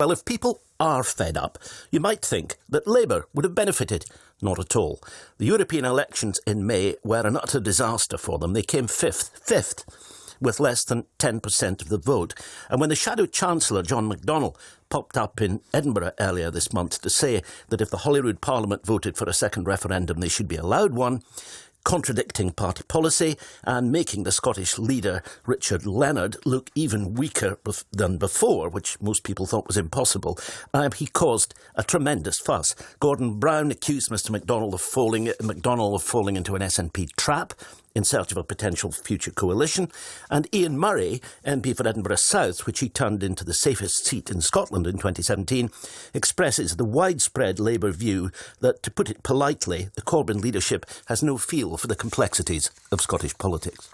Well, if people are fed up, you might think that Labour would have benefited. Not at all. The European elections in May were an utter disaster for them. They came fifth, with less than 10% of the vote. And when the Shadow Chancellor, John McDonnell, popped up in Edinburgh earlier this month to say that if the Holyrood Parliament voted for a second referendum, they should be allowed one, contradicting party policy and making the Scottish leader, Richard Leonard, look even weaker than before, which most people thought was impossible, he caused a tremendous fuss. Gordon Brown accused Mr McDonnell of falling into an SNP trap in search of a potential future coalition, and Ian Murray, MP for Edinburgh South, which he turned into the safest seat in Scotland in 2017, expresses the widespread Labour view that, to put it politely, the Corbyn leadership has no feel for the complexities of Scottish politics.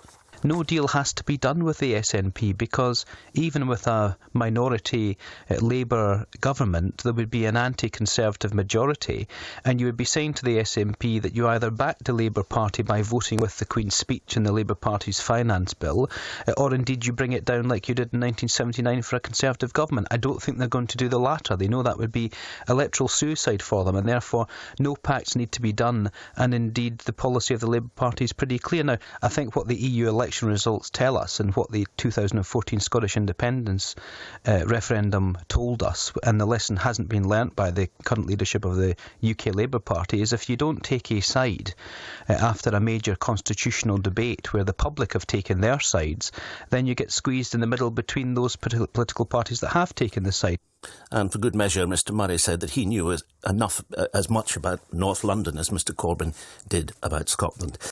No deal has to be done with the SNP because even with a minority Labour government, there would be an anti-Conservative majority, and you would be saying to the SNP that you either back the Labour Party by voting with the Queen's speech in the Labour Party's finance bill, or indeed you bring it down like you did in 1979 for a Conservative government. I don't think they're going to do the latter. They know that would be electoral suicide for them, and therefore no pacts need to be done, and indeed the policy of the Labour Party is pretty clear. Now, I think what the EU election results tell us and what the 2014 Scottish independence referendum told us, and the lesson hasn't been learnt by the current leadership of the UK Labour Party, is if you don't take a side after a major constitutional debate where the public have taken their sides, then you get squeezed in the middle between those political parties that have taken the side. And for good measure, Mr Murray said that he knew as much about North London as Mr Corbyn did about Scotland.